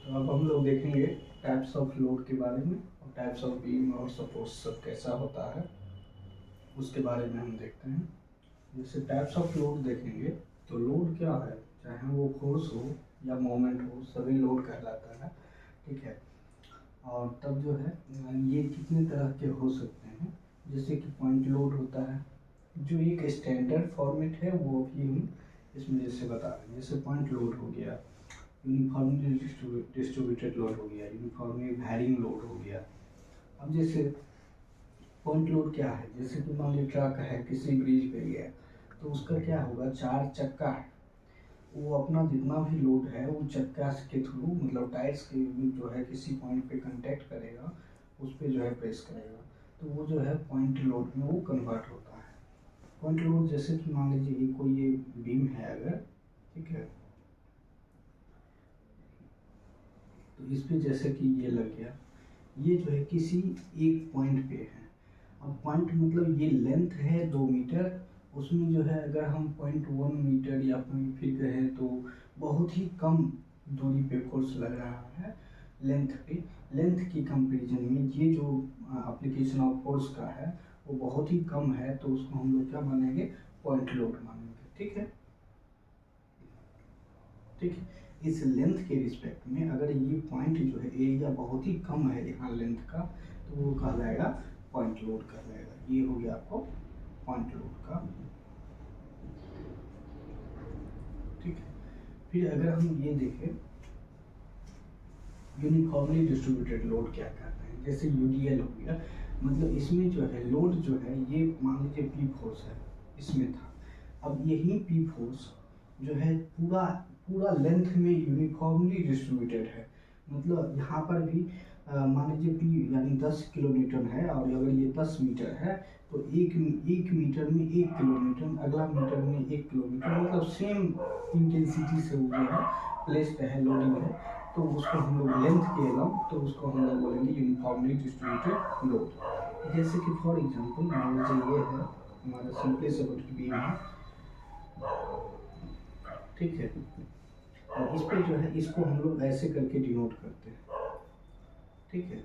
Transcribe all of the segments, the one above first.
तो अब हम लोग देखेंगे टाइप्स ऑफ लोड के बारे में और टाइप्स ऑफ बीम और सपोर्ट सब कैसा होता है उसके बारे में हम देखते हैं। जैसे टाइप्स ऑफ लोड देखेंगे तो लोड क्या है, चाहे वो फोर्स हो या मोमेंट हो, सभी लोड कहलाता है। ठीक है। और तब जो है ये कितने तरह के हो सकते हैं, जैसे कि पॉइंट लोड होता है जो एक स्टैंडर्ड फॉर्मेट है, वो भी हम इसमें जैसे बता रहे हैं। जैसे पॉइंट लोड हो गया, यूनिफॉर्मली डिस्ट्रीब्यूटेड लोड हो गया, यूनिफॉर्मली वैरिंग लोड हो गया। अब जैसे पॉइंट लोड क्या है, जैसे कि मान लीजिए ट्रक है किसी ब्रिज पे गया तो उसका क्या होगा, 4 चक्का है, वो अपना जितना भी लोड है वो चक्का के थ्रू मतलब टायर्स के जो है किसी पॉइंट पे कांटेक्ट करेगा, उस पे जो है प्रेस करेगा, तो वो जो है पॉइंट लोड में वो कन्वर्ट होता है। पॉइंट लोड जैसे कि मान लीजिए कोई ये बीम है अगर, ठीक है, तो इस पे जैसे कि ये लग गया, ये जो है किसी एक पॉइंट पे है। अब पॉइंट मतलब ये लेंथ है 2 मीटर, उसमें जो है अगर हम 0.1 मीटर या फिर कहें तो बहुत ही कम दूरी पे फोर्स लग रहा है लेंथ पे, लेंथ की कंपैरिजन में ये जो एप्लीकेशन ऑफ फोर्स का है वो बहुत ही कम है, तो उसको हम लोग क्या मानेंगे, पॉइंट लोड मानेंगे। ठीक है, ठीक है। इस लेंथ के रिस्पेक्ट में अगर ये पॉइंट जो है एरिया बहुत ही कम है यहाँ लेंथ का, तो वो कहलाएगा पॉइंट लोड कहलाएगा। ये हो गया आपको पॉइंट लोड का। ठीक है। फिर अगर हम ये देखें यूनिफॉर्मली डिस्ट्रीब्यूटेड लोड क्या कहते हैं, जैसे यूडीएल हो गया, मतलब इसमें जो है लोड जो है ये मान लीजिए पी फोर्स है, इसमें था। अब यही पी फोर्स जो है पूरा पूरा लेंथ में यूनिफॉर्मली डिस्ट्रीब्यूटेड है, मतलब यहाँ पर भी मान लीजिए पी यानी 10 किलोमीटर है, और अगर ये 10 मीटर है तो एक मीटर में 1 किलोमीटर, अगला मीटर में 1 किलोमीटर, मतलब सेम इंटेंसिटी से वो जो है प्लेस्ड है, लोडिंग है, तो उसको हम लोग लेंथ के अलाउ, तो उसको हम लोग बोलेंगे यूनिफॉर्मली डिस्ट्रीब्यूटेड लोड। जैसे कि फॉर एग्जांपल मान लीजिए ये है हमारा सिंपली सपोर्टेड बीम है, ठीक है, और इस पे जो है इसको हम लोग ऐसे करके डिनोट करते हैं। ठीक है,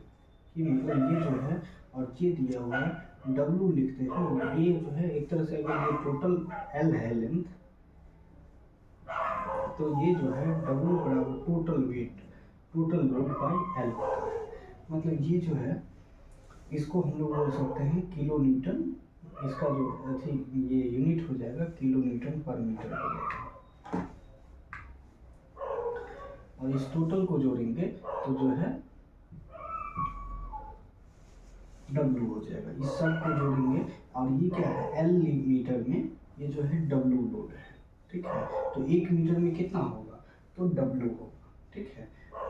कि मतलब ये जो है और ये दिया हुआ है W लिखते हैं, ये जो है एक तरह से अगर ये टोटल L है लेंथ, तो ये जो है W बराबर total weight, total load by L होता है। मतलब ये जो है इसको हम लोग बोल सकते हैं किलो न्यूटन, इसका जो ये यूनिट हो जाएगा किलो न्यूटन पर मीटर हो जाएगा, और इस टोटल को जोड़ेंगे तो जो है W हो जाएगा, इस सब को जोड़ेंगे, और ये क्या है L मीटर में, ये जो है W लोड है। ठीक है, तो 1 मीटर में कितना होगा, तो W होगा। ठीक है,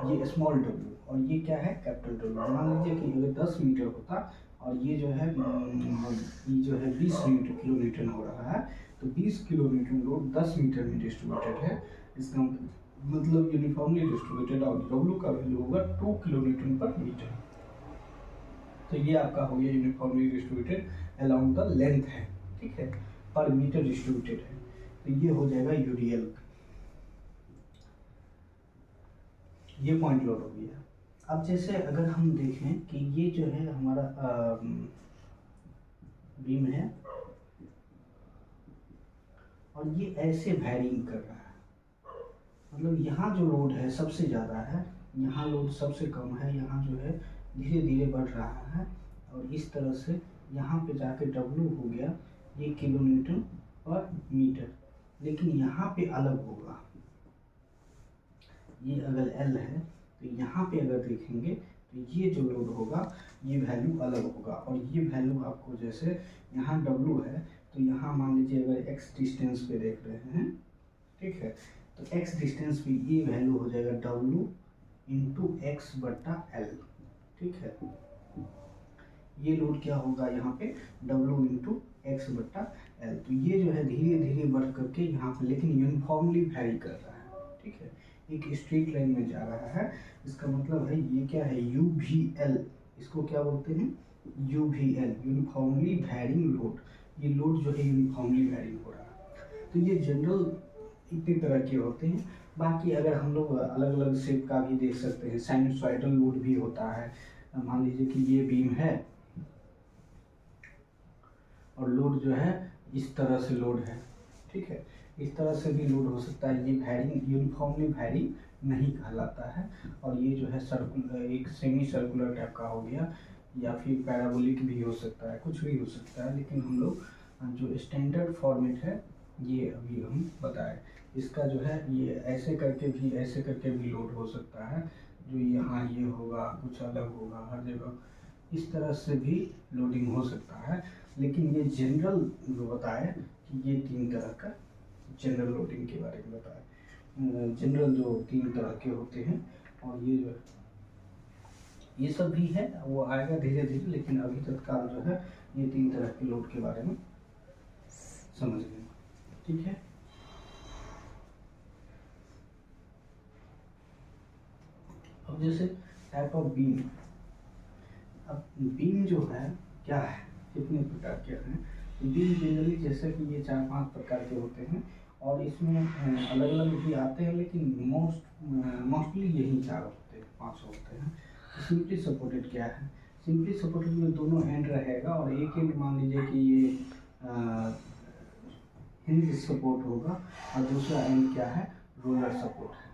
ये स्मॉल w, और ये क्या है कैपिटल W। मान लीजिए कि अगर 10 मीटर होता और ये जो है 20 किलो न्यूटन हो रहा है, तो 20 किलो न्यूटन लोड 10 मीटर में डिस्ट्रीब्यूटेड है, इसका मतलब यूनिफॉर्मली डिस्ट्रीब्यूटेड, और W का वैल्यू होगा 2 किलो न्यूटन पर मीटर। तो ये आपका हो गया uniformly distributed along the length है, ठीक है, पर मीटर डिस्ट्रीब्यूटेड है, तो ये हो जाएगा यूडीएल। ये पॉइंट लोड हो गया। अब जैसे अगर हम देखें कि ये जो है हमारा बीम है और ये ऐसे वैरिंग कर रहा है, मतलब यहाँ जो लोड है सबसे ज़्यादा है, यहाँ लोड सबसे कम है, यहाँ जो है धीरे धीरे बढ़ रहा है, और इस तरह से यहाँ पे जाके W हो गया ये किलो न्यूटन पर मीटर, लेकिन यहाँ पे अलग होगा, ये अगर L है तो यहाँ पे अगर देखेंगे तो ये जो लोड होगा ये वैल्यू अलग होगा, और ये वैल्यू आपको जैसे यहाँ W है तो यहाँ मान लीजिए अगर x डिस्टेंस पे देख रहे हैं, ठीक है, तो x डिस्टेंस पे ये वैल्यू हो जाएगा W इंटू एक्स बटा L। ठीक है, ये लोड क्या होगा यहाँ पे W इंटू एक्स बटा L। तो ये जो है धीरे धीरे बढ़ करके यहाँ पे लेकिन यूनिफॉर्मली वैरी कर रहा है, ठीक है, एक स्ट्रेट लाइन में जा रहा है। इसका मतलब है ये क्या है UVL, इसको क्या बोलते हैं UVL, यूनिफॉर्मली वैरिंग लोड। ये लोड जो है यूनिफॉर्मली वैरिंग हो रहा है। तो ये जनरल इतने तरह के होते हैं, बाकी अगर हम लोग अलग अलग शेप का भी देख सकते हैं, साइनसॉइडल लोड भी होता है। मान लीजिए कि ये बीम है और लोड जो है इस तरह से लोड है, ठीक है, इस तरह से भी लोड हो सकता है। ये वैरिंग यूनिफॉर्मली वैरिंग नहीं कहलाता है। और ये जो है सर्कुलर, एक सेमी सर्कुलर टाइप का हो गया, या फिर पैराबोलिक भी हो सकता है, कुछ भी हो सकता है। लेकिन हम लोग जो स्टैंडर्ड फॉर्मेट है ये अभी हम बताएं। इसका जो है ये ऐसे करके भी लोड हो सकता है, जो यहाँ ये होगा, कुछ अलग होगा हर जगह, इस तरह से भी लोडिंग हो सकता है। लेकिन ये जनरल जो बताए कि ये 3 तरह का जनरल लोडिंग के बारे में बताए। जनरल जो 3 तरह के होते हैं, और ये जो ये सब भी है वो आएगा धीरे धीरे, लेकिन अभी तत्काल जो है ये 3 तरह के लोड के बारे में समझ लें, ठीक है। अब जैसे टाइप ऑफ बीम, अब बीम जो है क्या है, कितने प्रकार के हैं बीम। जनरली जैसे कि ये 4-5 प्रकार के होते हैं, और इसमें अलग अलग भी आते हैं, लेकिन मोस्टली यही 4 होते हैं, 5 होते हैं। सिंपली सपोर्टेड क्या है, सिंपली सपोर्टेड में दोनों एंड रहेगा, और एक एंड मान लीजिए कि ये हिंज सपोर्ट होगा, और दूसरा एंड क्या है, रोलर सपोर्ट है।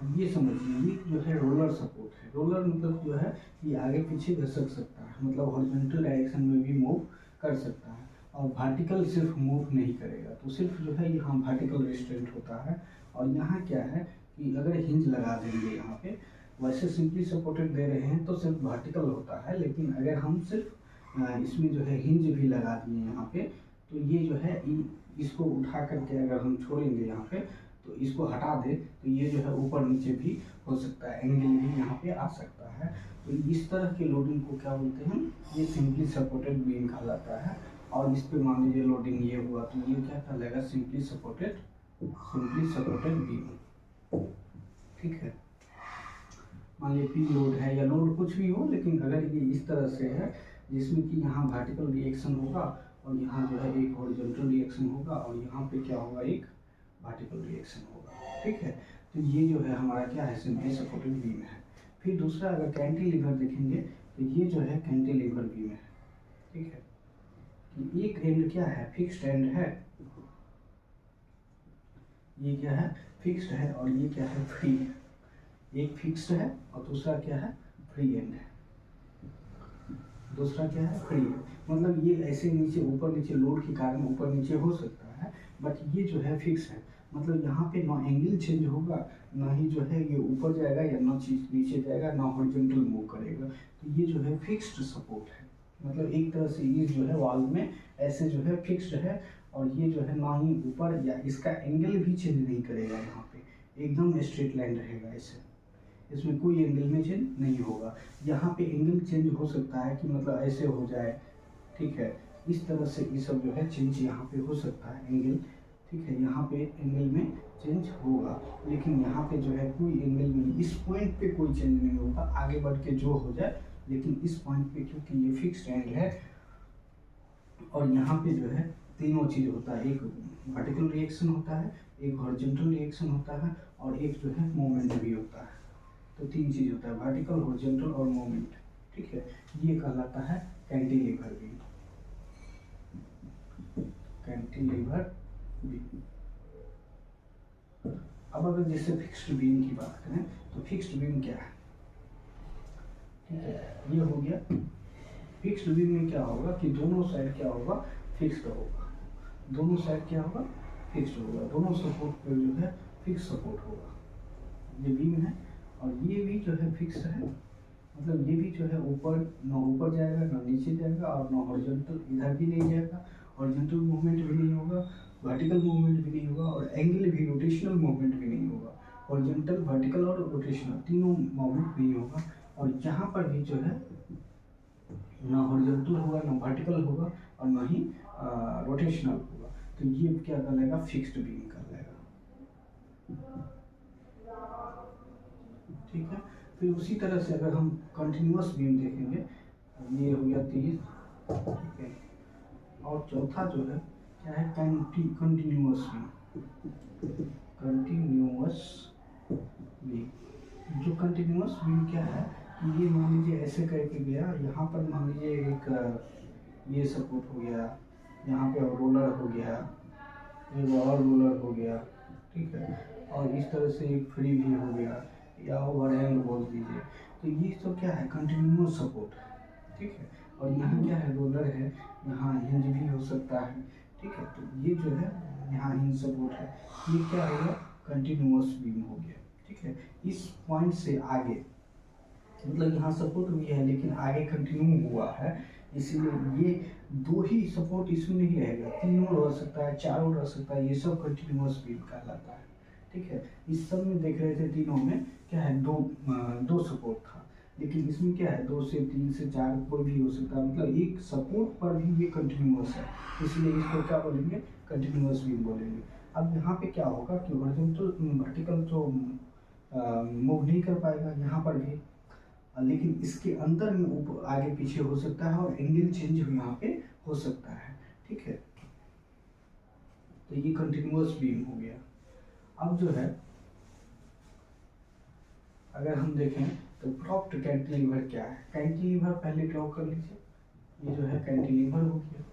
अब ये समझिए, ये जो है रोलर सपोर्ट है। रोलर मतलब जो है ये आगे पीछे घसक सकता है, मतलब हॉरिजॉन्टल डायरेक्शन में भी मूव कर सकता है, और वर्टिकल सिर्फ मूव नहीं करेगा। तो सिर्फ जो है यहाँ वर्टिकल रिस्ट्रेंट होता है। और यहाँ क्या है कि अगर हिंज लगा देंगे यहाँ पे, वैसे सिंपली सपोर्टेड दे रहे हैं तो सिर्फ वर्टिकल होता है, लेकिन अगर हम सिर्फ इसमें जो है हिंज भी लगा दिए यहाँ पे, तो ये जो है इसको उठा करके अगर हम छोड़ेंगे यहाँ पे, तो इसको हटा दे, तो ये जो है ऊपर नीचे भी हो सकता है, एंगल भी यहाँ पे आ सकता है। तो इस तरह के लोडिंग को क्या बोलते हैं, ये सिंपली सपोर्टेड बीम कहलाता है। और इस पे मान लीजिए लोडिंग ये हुआ, तो ये क्या कहलाएगा, सिंपली सपोर्टेड बीम, ठीक है। मान लीजिए पी लोड है या लोड कुछ भी हो, लेकिन अगर ये इस तरह से है जिसमें कि यहाँ वर्टिकल रिएक्शन होगा, और यहाँ जो है एक हॉरिजॉन्टल रिएक्शन होगा, और यहाँ पे क्या होगा, एक वर्टिकल रिएक्शन होगा, ठीक है। तो ये जो है हमारा क्या है, सिंपली सपोर्टेड बीम है। फिर दूसरा अगर कैंटिलीवर देखेंगे, तो ये जो है कैंटिलीवर बीम है, ठीक है। कि एक एंड क्या है, फिक्स्ड एंड है, ये क्या है, फिक्स्ड है, और ये क्या है, फ्री है। एक फिक्स्ड है और दूसरा क्या है, फ्री एंड है। दूसरा क्या है, फ्री है। मतलब ये ऐसे नीचे ऊपर नीचे लोड के कारण ऊपर नीचे हो सकता है, बट ये जो है फिक्स है। मतलब यहाँ पे ना एंगल चेंज होगा, ना ही जो है ये ऊपर जाएगा या ना नीचे जाएगा, ना हॉरिजॉन्टल मूव करेगा। तो ये जो है फिक्स्ड सपोर्ट है। मतलब एक तरह से ये जो है वॉल में ऐसे जो है फिक्स्ड है, और ये जो है ना ही ऊपर या इसका एंगल भी चेंज नहीं करेगा, यहाँ पे एकदम स्ट्रेट लाइन रहेगा ऐसे, इसमें कोई एंगल में चेंज नहीं होगा। यहाँ पे एंगल चेंज हो सकता है कि मतलब ऐसे हो जाए, ठीक है, इस तरह से ये सब जो है चेंज यहाँ पे हो सकता है एंगल, ठीक है। यहाँ पे एंगल में चेंज होगा, लेकिन यहाँ पे जो है कोई एंगल में, इस पॉइंट पे कोई चेंज नहीं होगा, आगे बढ़ के जो हो जाए, लेकिन इस पॉइंट पे क्योंकि ये फिक्स्ड एंड है, और यहाँ पे जो है तीनों चीज होता है, एक वर्टिकल रिएक्शन होता है, एक हॉरिजॉन्टल रिएक्शन होता है, और एक जो है मोमेंट भी होता है। तो 3 चीज होता है, वर्टिकल, हॉरिजॉन्टल और मोमेंट, ठीक है। ये कहलाता है कैंटिलीवर बीम, कैंटिलीवर बीम। अब अगर जैसे फिक्स्ड बीम की बात करें, तो फिक्स्ड बीम क्या है, ठीक है, ये हो गया। फिक्स्ड बीम में क्या होगा कि दोनों साइड क्या होगा, फिक्स्ड होगा। दोनों साइड क्या होगा, फिक्स्ड होगा। दोनों सपोर्ट पे जो है फिक्स सपोर्ट होगा। ये बीम है, और ये भी जो है फिक्स है, मतलब ये भी जो है ऊपर ना ऊपर जाएगा, ना नीचे जाएगा, और ना हॉरिजॉन्टल इधर भी नहीं जाएगा, हॉरिजॉन्टल मूवमेंट भी नहीं होगा, वर्टिकल मूवमेंट भी नहीं होगा, और एंगल भी, रोटेशनल मूवमेंट भी नहीं होगा। हॉरिजॉन्टल, वर्टिकल और रोटेशनल तीनों मूवमेंट नहीं होगा। और यहाँ पर भी जो है ना हॉरिजॉन्टल होगा, ना वर्टिकल होगा, और ना ही रोटेशनल होगा। तो ये क्या कहलाएगा, फिक्स्ड बीम कहलाएगा, ठीक है। फिर उसी तरह से अगर हम कंटिन्यूअस बीम देखेंगे, ये हो गया 30, ठीक है। और चौथा जो है क्या है, कंटिन्यूअस बीम। Continuous beam. जो कंटिन्यूअस बीम क्या है, ये मान लीजिए ऐसे करके गया, यहाँ पर मान लीजिए एक ये सपोर्ट हो गया, यहाँ पे रोलर हो गया, एक और रोलर हो गया, ठीक है, और इस तरह से एक फ्री भी हो गया या ओवरहैंग बोल दीजिए। तो ये सब क्या है, कंटिन्यूअस सपोर्ट है, ठीक है। और यहाँ क्या है, रोलर है, यहाँ हिंज भी हो सकता है, ठीक है। तो ये जो है यहाँ हिंज सपोर्ट है, ये क्या होगा, कंटिन्यूअस बीम हो गया, ठीक है। इस पॉइंट से आगे मतलब यहाँ सपोर्ट भी है लेकिन आगे कंटिन्यू हुआ है, इसीलिए ये दो ही सपोर्ट इसमें नहीं रहेगा, तीनों रह सकता है, चारों रह सकता है, ये सब कंटिन्यूअस बीम कहलाता है, ठीक है। इस सब में देख रहे थे तीनों में क्या है, दो सपोर्ट था, लेकिन इसमें क्या है 2 से 3 से 4 कोई भी हो सकता है, मतलब एक सपोर्ट पर भी ये कंटिन्यूअस है, इसलिए इसको क्या बोलेंगे, कंटिन्यूअस बीम बोलेंगे। अब यहाँ पे क्या होगा कि हॉरिजॉन्टल वर्टिकल तो मूव नहीं कर पाएगा यहाँ पर भी, लेकिन इसके अंदर में ऊपर आगे पीछे हो सकता है और एंगल चेंज यहाँ पे हो सकता है, ठीक है। तो ये कंटिन्यूअस बीम हो गया। अब जो है अगर हम देखें तो प्रॉप्ड कैंटिलीवर क्या है, कैंटिलीवर पहले ड्रॉ कर लीजिए, ये जो है कैंटिलीवर हो गया,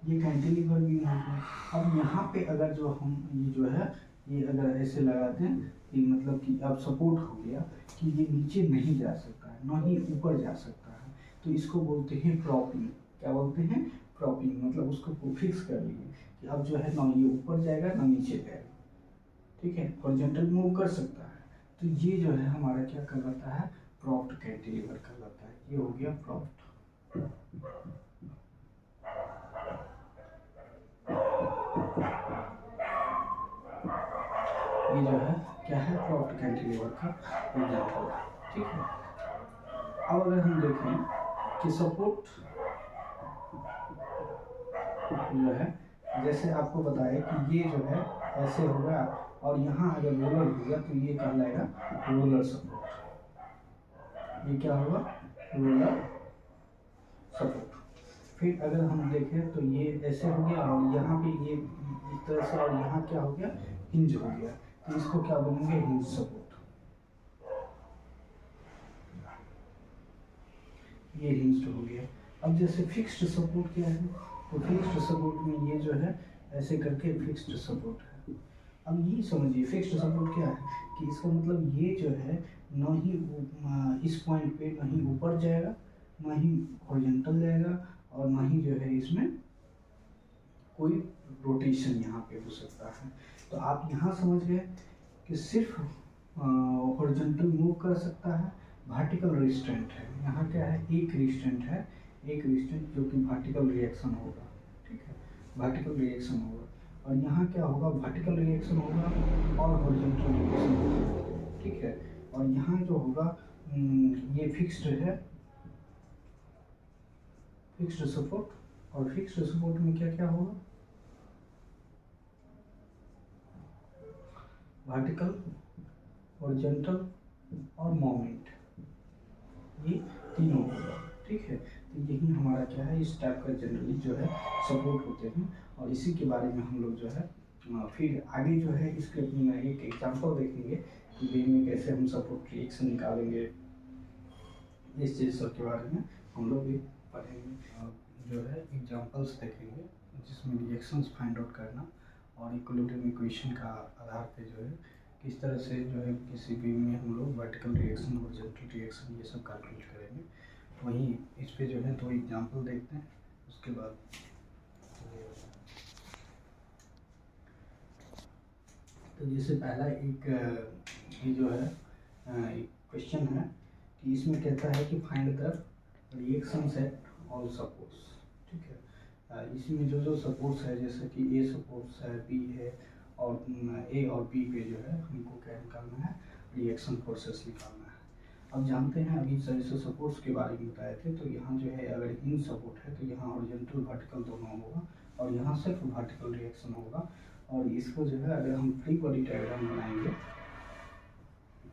ये कैंटिलीवर बीम हो गया। अब यहाँ पे अगर जो हम ये जो है ये अगर ऐसे लगाते हैं कि मतलब कि अब सपोर्ट हो गया कि ये नीचे नहीं जा सकता है, ना ही ऊपर जा सकता है, तो इसको बोलते हैं प्रॉपिंग। क्या बोलते हैं, प्रॉपिंग, मतलब उसको फिक्स कर लिए कि अब जो है ना ये ऊपर जाएगा ना नीचे जाएगा, ठीक है, हॉरिजॉन्टल मूव कर सकता है। तो ये जो है हमारा क्या कहलाता है, प्रॉप्ड कैंटिलीवर कहलाता है। ये हो गया प्रॉप्ड। ये जो है क्या है, प्रॉप्ड कैंटिलीवर का एग्जांपल है, ठीक है। अब अगर हम देखें कि सपोर्ट जो है, जैसे आपको बताया कि ये जो है ऐसे होगा और यहाँ अगर रोलर होगा तो ये कहलाएगा रोलर सपोर्ट। ये क्या होगा, रोलर सपोर्ट। फिर अगर हम देखें तो ये ऐसे हो गया और यहाँ पे ये इस तरह से, और यहाँ क्या हो गया, हिंज हो गया, तो इसको क्या बोलेंगे, हिंज सपोर्ट। ये हिंज हो गया। अब जैसे फिक्स्ड सपोर्ट क्या है, तो फिक्स्ड सपोर्ट में ये जो है ऐसे करके फिक्स्ड सपोर्ट है। अब ये समझिए फिक्स्ड सपोर्ट क्या है कि इसका मतलब ये जो है न ही इस पॉइंट पे न ही ऊपर जाएगा, न ही हॉरिजॉन्टल जाएगा, और न ही जो है इसमें कोई रोटेशन यहाँ पे हो सकता है। तो आप यहाँ समझ गए कि सिर्फ हॉरिजॉन्टल मूव कर सकता है, वर्टिकल रिस्ट्रेंट है। यहाँ क्या है, एक रिस्ट्रेंट है, एक रिस्ट्रेंट जो कि वर्टिकल रिएक्शन होगा, ठीक है, वर्टिकल रिएक्शन होगा। और यहाँ क्या होगा, वर्टिकल रिएक्शन होगा और हॉरिजॉन्टल रिएक्शन होगा, ठीक है। और यहाँ जो होगा ये फिक्स्ड है, फिक्स्ड सपोर्ट, और फिक्स्ड सपोर्ट में क्या क्या होगा, वर्टिकल, हॉरिजॉन्टल और मोमेंट, ये तीनों होगा, ठीक है। तो यही हमारा क्या है, इस टाइप का जनरली जो है सपोर्ट होते हैं, और इसी के बारे में हम लोग जो है फिर आगे जो है इस क्लिप में एक एग्जांपल देखेंगे कि बीम में कैसे हम सपोर्ट रिएक्शन निकालेंगे, इस चीज़ सब के बारे में हम लोग भी पढ़ेंगे। जो है एग्जांपल्स देखेंगे जिसमें रिएक्शंस फाइंड आउट करना और इक्विलिब्रियम इक्वेशन का आधार पे जो है किस तरह से जो है किसी बीम में हम लोग वर्टिकल रिएक्शन, हॉरिजॉन्टल रिएक्शन ये सब कैलकुलेट करेंगे। वहीं इस पे जो है 2 एग्जांपल देखते हैं, उसके बाद तो जैसे पहला एक ये जो है एक क्वेश्चन है कि इसमें कहता है कि find the reaction set all supports, ठीक है। इसमें जो जो सपोर्ट्स है जैसे कि ए सपोर्ट्स है, बी है, और ए और बी पे जो है हमको क्या निकालना है, रिएक्शन फोर्सेस निकालना है। अब जानते हैं अभी जैसे सपोर्ट्स के बारे में बताए थे, तो यहाँ जो है अगर इन सपोर्ट है तो यहाँ हॉरिजॉन्टल वर्टिकल दोनों होगा और यहाँ सिर्फ वर्टिकल रिएक्शन होगा। और इसको जो है अगर हम फ्री बॉडी डायग्राम बनाएंगे,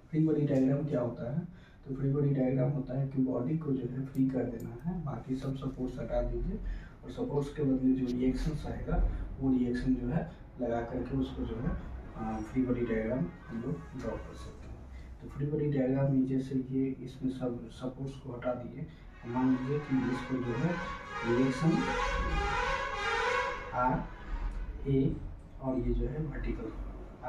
फ्री बॉडी डायग्राम क्या होता है, तो फ्री बॉडी डायग्राम होता है कि बॉडी को जो है फ्री कर देना है, बाकी सब सपोर्ट्स हटा दीजिए और सपोर्ट्स के बदले जो रिएक्शन आएगा वो रिएक्शन जो है लगा करके उसको जो है फ्री बॉडी डायग्राम हम लोग ड्रॉ कर सकते हैं। तो फ्री बॉडी डायग्राम में जैसे ये इसमें सब सपोर्ट्स को हटा दिए, मान लीजिए कि इसको जो है रिएक्शन आर ए और ये जो है वर्टिकल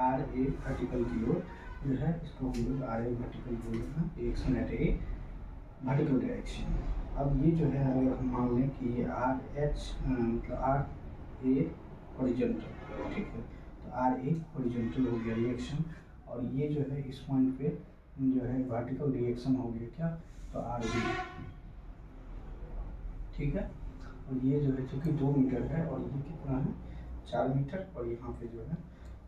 आर ए वर्टिकल की ओर जो है, इसको हम लोग आर ए वर्टिकल बोल रहे हैं, reaction at A vertical direction. अब ये जो है अगर हम मान लें कि ये आर एच मतलब आर ए हॉरिजॉन्टल, ठीक है, तो आर ए हॉरिजॉन्टल हो गया रिएक्शन, और ये जो है इस पॉइंट पे जो है वर्टिकल रिएक्शन हो गया क्या, तो आर बी, ठीक है। और ये जो है चूँकि 2 मीटर है और ये कितना है 4 मीटर, और यहाँ पे जो है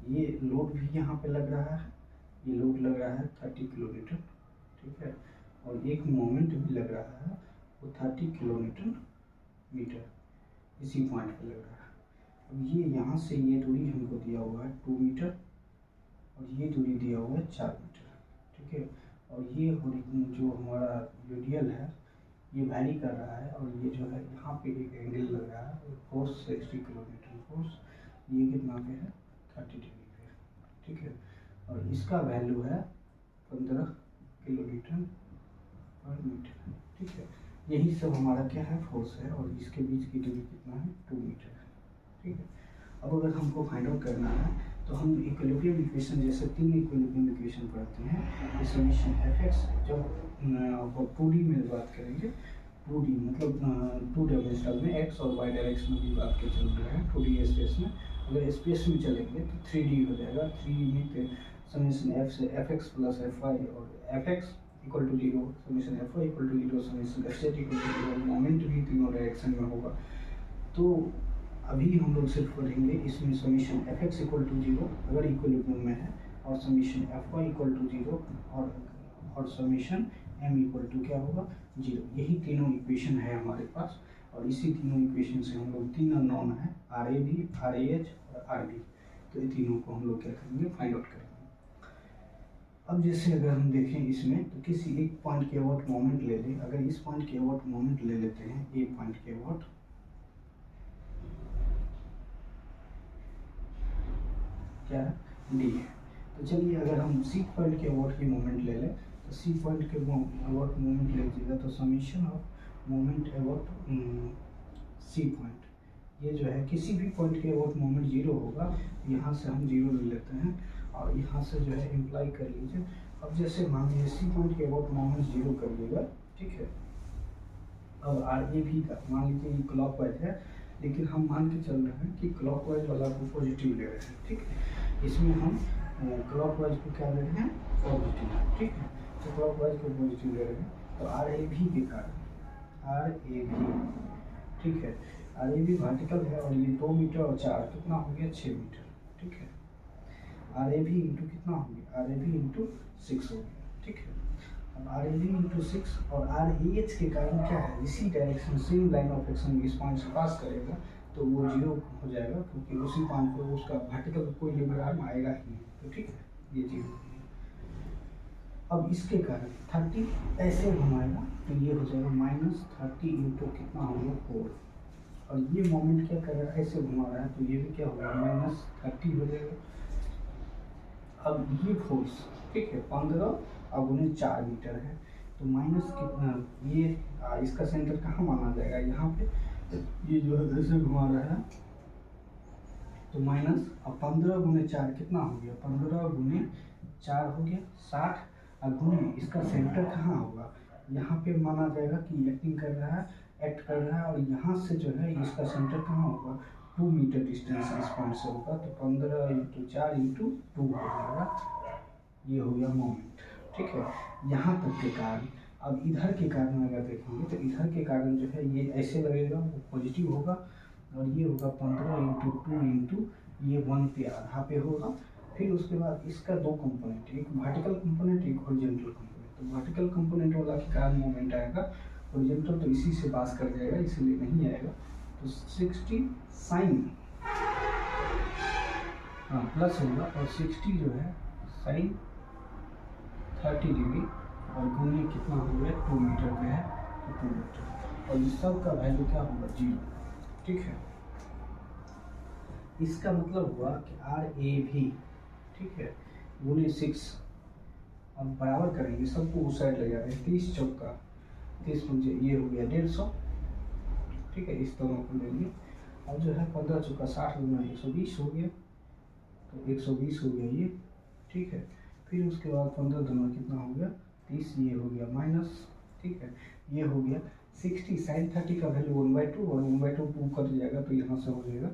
ये लोड भी यहाँ पे लग रहा है, ये लोड लग रहा है 30 किलोमीटर, ठीक है, और एक मोमेंट भी लग रहा है वो 30 किलोमीटर मीटर इसी पॉइंट पे लग रहा है। अब ये यहाँ से ये दूरी हमको दिया हुआ है 2 मीटर और ये दूरी दिया हुआ है 4 मीटर, ठीक है, और ये जो हमारा रेडियल है ये वैरी कर रहा है, और ये जो है यहाँ पे एक एंगल लग रहा है फोर्स 60 किलोमीटर फोर्स, ये कितना पे है 30 डिग्री पे, ठीक है, और इसका वैल्यू है 15 किलोमीटर पर मीटर, ठीक है। यही सब हमारा क्या है फोर्स है, और इसके बीच की दूरी कितना है 2 मीटर है, ठीक है। अब अगर हमको फाइंड आउट करना है तो हम इक्विलिब्रियम इक्वेशन जैसे 3 इक्विलिब्रियम इक्वेशन पढ़ते हैं, समीशन एफ जब 2D में बात करेंगे, 2D मतलब 2 डायमेंशनल में एक्स और वाई डायरेक्शन में भी बात के चल रहे हैं 2D स्पेस में। अगर स्पेस में चलेंगे तो 3D हो जाएगा, 3 में समीशन एफ से F X plus F Y, और F X equal to 0, summation F Y equal to 0, summation F Z equal to 0, moment भी तीनों डायरेक्शन में होगा। तो अभी हम लोग सिर्फ पढ़ेंगे इसमें summation F X equal to 0 अगर इक्विलिब्रियम में है, और summation F Y equal to 0 और समीशन एम इक्वल टू क्या होगा 0। यही तीनों इक्वेशन है हमारे पास, और इसी तीनों इक्वेशन से हम लोग 3 अननोन है R A B, R A H और आर बी, तो ये तीनों को हम लोग क्या करेंगे फाइंड आउट करेंगे। अब जैसे अगर हम देखें इसमें तो किसी एक पॉइंट के अबाउट मोमेंट ले लें, अगर इस पॉइंट के अबाउट मोमेंट ले लेते हैं, ए पॉइंट के अबाउट क्या डी है, तो चलिए अगर हम सी पॉइंट के अबाउट की मोमेंट ले लें, तो सी पॉइंट के अबाउट मोमेंट लीजिएगा तो summation of moment about C point, ये जो है किसी भी पॉइंट के अबाउट मोमेंट 0 होगा, यहाँ से हम 0 ले लेते हैं और यहाँ से जो है इम्प्लाई कर लीजिए। अब जैसे मान लीजिए सी पॉइंट के अबाउट मोमेंट 0 करिएगा, ठीक है। अब आर ए भी का मान लीजिए ये क्लॉकवाइज है, लेकिन हम मान के चल रहे हैं कि क्लॉकवाइज वाला को पॉजिटिव ले रहे हैं, ठीक है। इसमें हम क्लॉकवाइज को क्या ले रहे हैं पॉजिटिव, ठीक है, तो क्लॉकवाइज को पॉजिटिव ले रहे हैं, तो आर ए भी के कारण आर ए भी, ठीक है, आर ए भी वर्टिकल है और ये 2 मीटर और 4 कितना हो गया 6 मीटर, ठीक है। आर ए भी इंटू कितना हो गया आर ए भी इंटू 6 हो गया, ठीक है। अब आर ए भी इंटू 6 और आर ए एच के कारण क्या है इसी direction same line of action इस पॉइंट से पास करेगा, तो वो 0 हो जाएगा, क्योंकि उसी पॉइंट पर उसका वर्टिकल कोई लिबरल आर्म आएगा ही नहीं, तो ठीक है ये 0। अब इसके कारण 30 ऐसे घुमाएगा तो ये हो जाएगा -30 इंटू कितना होगा 4, और ये मोमेंट क्या कर रहा है ऐसे घुमा रहा है, तो ये भी क्या होगा -30 हो जाएगा। अब ये फोर्स ठीक है 15 और गुने 4 मीटर है, तो माइनस कितना ये इसका सेंटर कहाँ माना जाएगा यहाँ पे, ये जो है ऐसे घुमा रहा है, तो माइनस अब 15 गुने 4 कितना हो गया 15 गुने 4 हो गया 60, और गुने इसका सेंटर कहाँ होगा यहाँ पे माना जाएगा कि एक्टिंग कर रहा है एक्ट कर रहा है, और यहाँ से जो है इसका सेंटर कहाँ होगा 2 मीटर डिस्टेंस इस पॉइंट से होगा, तो 15 इंटू 4 इंटू 2 हो जाएगा, ये हो गया मोमेंट, ठीक है। यहाँ तक के कारण अब इधर के कारण अगर देखेंगे तो इधर के कारण जो है ये ऐसे लगेगा वो पॉजिटिव होगा, और ये होगा 15 इंटू 2 इंटू ये 1 पे आधा पे होगा। फिर उसके बाद इसका 2 कंपोनेंट, एक वर्टिकल कंपोनेंट एक हॉरिजॉन्टल कंपोनेंट, तो वर्टिकल कंपोनेंट वाला के कारण मोमेंट आएगा, हॉरिजॉन्टल तो इसी से पास कर जाएगा इसलिए नहीं आएगा, तो 60 साइन हाँ प्लस होगा, और 60 जो है साइन 30 डिग्री और गुने कितना हो गया 2 मीटर पे है तो 2 मीटर, और इस सब का वैल्यू क्या होगा 0, ठीक है। इसका मतलब हुआ कि आर ए भी ठीक है, गुने 6। अब बराबर करेंगे, सबको उस साइड ले जा रहे हैं। 30 चौका 30 पंजे, ये हो गया 150, ठीक है, इस दोनों को लेंगे। अब जो है 15 चौका 60 गुना 120 हो गया, तो 120 हो गया ये, ठीक है। फिर उसके बाद 15 दुना कितना हो गया 30, ये हो गया माइनस, ठीक है, ये हो गया 60। साइन 30 का वैल्यू 1/2 और 1/2 2 कट जाएगा, तो यहाँ से हो जाएगा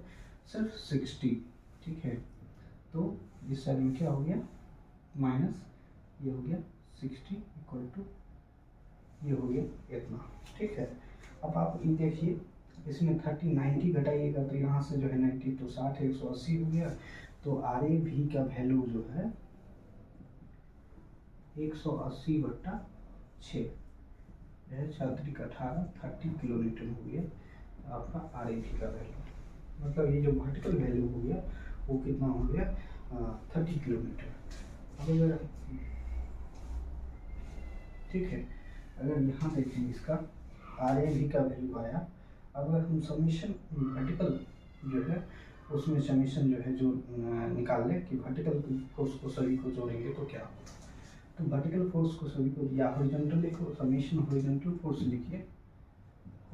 सिर्फ 60, ठीक है। तो इस साइड में क्या हो गया माइनस, ये हो गया 60 इक्वल टू ये हो गया इतना, ठीक है। अब आप ये देखिए, इसमें 30 90 घटाइएगा तो यहाँ से जो है 90 तो 60 180 हो गया। तो आर ए भी का वैल्यू जो है 180/6 है, 4×18 30 किलोमीटर हो गया आपका आर ए भी का वैल्यू। मतलब ये जो वर्टिकल वैल्यू हो गया वो कितना हो गया 30 किलोमीटर। अब अगर ठीक है, अगर यहाँ देखें इसका आर ए भी का वैल्यू आया। अगर हम समीशन वर्टिकल जो है उसमें समीशन जो है जो निकाल लें कि वर्टिकल फोर्स को सभी को जोड़ेंगे तो क्या होगा। तो वर्टिकल फोर्स को सभी को या हॉरिजॉन्टल लिखो, समीशन हॉरिजॉन्टल फोर्स लिखिए,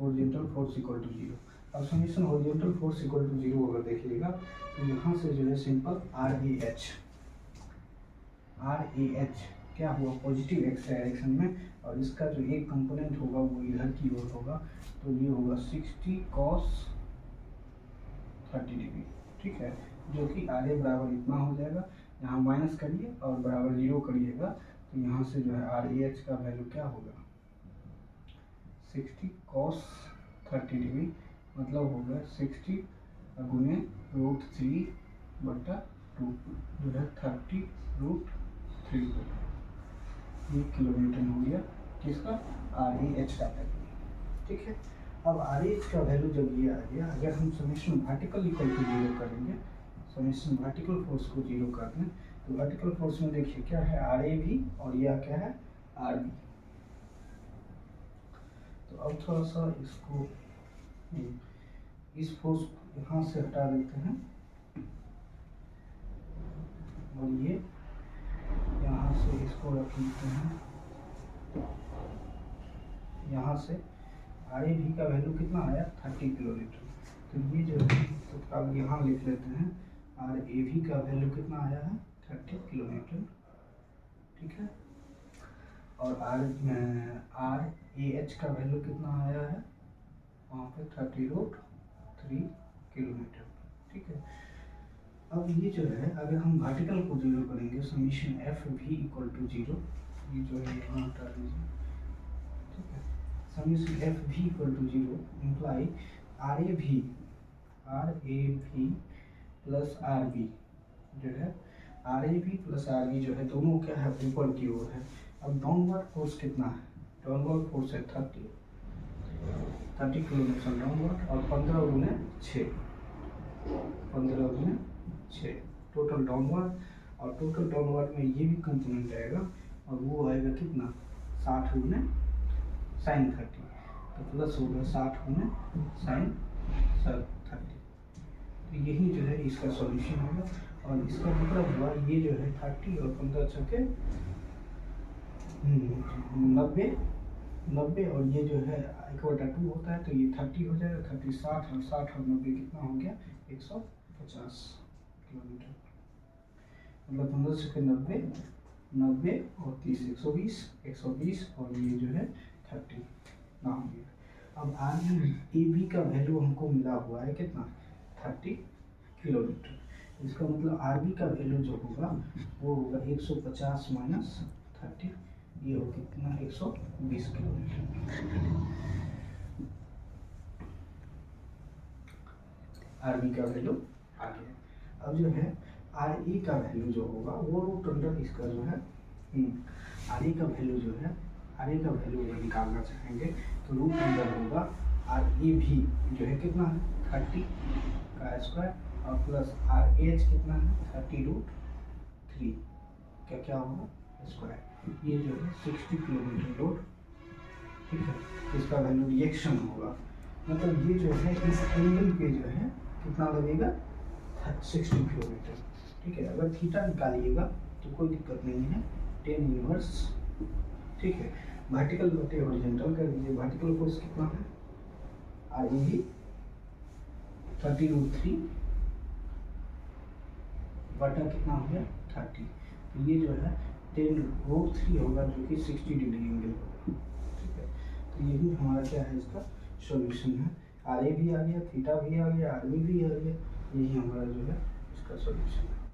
हॉरिजॉन्टल फोर्स इक्वल टू 0। अब summation horizontal force equal to 0 अगर देखिएगा तो यहाँ से जो है सिंपल आर ए एच क्या हुआ पॉजिटिव एक्स डायरेक्शन में, और इसका जो एक कंपोनेंट होगा वो इधर की ओर होगा, तो ये होगा 60 cos 30 डिग्री, ठीक है, जो कि आर ए बराबर इतना हो जाएगा। यहाँ माइनस करिए और बराबर 0 करिएगा, तो यहाँ से जो है आर ए एच का वैल्यू क्या होगा 60 cos 30 डिग्री, मतलब होगा 60 गुने √3/2 जो है 30√3 होगा। ये किलोमीटर हो गया किसका आर ए एच का वैल्यू, ठीक है। अब आर ए एच का वैल्यू जब ये आ गया, अगर हम समीशन वर्टिकल इक्वल टू 0 करेंगे, समीशन वर्टिकल फोर्स को 0 कर दें, तो वर्टिकल फोर्स में देखिए क्या है आर ए भी और यह क्या है आर बी। तो अब थोड़ा सा इसको इस फोर्स यहाँ से हटा देते हैं और ये यहाँ से इसको रख लेते हैं। यहाँ से आर ए भी का वैल्यू कितना आया 30 किलोमीटर, तो ये जो है तो अब यहाँ लिख लेते हैं आर ए भी का वैल्यू कितना आया है 30 किलोमीटर, ठीक है। और आर ए एच का वैल्यू कितना आया है वहाँ पे 30√3 किलोमीटर, ठीक है। अब ये जो है अगर हम वर्टिकल को 0 करेंगे, समीशन एफ भी इक्वल टू 0, ये जो है यहाँ हटा दीजिए, ठीक है। समीशन एफ भी equal to 0 imply R A भी प्लस आर बी जो है आर ए भी प्लस आर बी जो है दोनों क्या है ऊपर की ओर है। अब डाउनवर्ड फोर्स कितना है, डाउनवर्ड फोर्स है 30 किलोमीटर डाउनवर्ड, और 15 गुने 6 टोटल डाउनवर्ड, और टोटल डाउनवर्ड में ये भी कंपोनेंट आएगा और वो आएगा कितना 60 गुने साइन 30, तो प्लस होगा 60 गुने साइन 30। तो यही जो है इसका सॉल्यूशन होगा, और इसका मतलब हुआ ये जो है 30 और 15 छक्के 90 और ये जो है 1/2 होता है, तो ये 30 हो जाएगा, 30 60 और 60 और 90 कितना हो गया 150 किलोमीटर, मतलब 15 छक्के 90 और 30 120 और ये जो है 30 ना हो गया। अब आर ए बी का वैल्यू हमको मिला हुआ है कितना 30 किलोमीटर, इसका मतलब आर बी का वैल्यू जो होगा वो होगा 150 माइनस 30, ये हो कितना 120 किलोमीटर। आर बी का वैल्यू आ गया। अब जो है आर ए का वैल्यू जो होगा वो रूट अंडर इसका जो है आर ए का वैल्यू जो है आर ए का वैल्यू अगर निकालना चाहेंगे तो रूट अंडर होगा आर ए भी जो है कितना है 30 का स्क्वायर और प्लस आर एच कितना है 30√3 क्या होगा स्क्वायर, ये जो है 60 किलोमीटर लोड, ठीक है। इसका वैल्यू रिएक्शन होगा, मतलब ये जो है इस एंगल पे जो है कितना लगेगा 60 किलोमीटर, ठीक है। अगर थीटा निकालिएगा तो कोई दिक्कत नहीं है, टेन इनवर्स, ठीक है। वर्टिकल बटे हॉरिजॉन्टल कर दीजिए, वर्टिकल फोर्स कितना है, आर ए भी 30√3 बटा कितना हो गया 30, तो ये जो है 10√3 होगा, जो कि 60 डिग्री एंगल होगा, ठीक है। तो यही हमारा क्या है, इसका सॉल्यूशन है। आर ए भी आ गया, थीटा भी आ गया, आर बी भी आ गया, यही हमारा जो है इसका सॉल्यूशन है।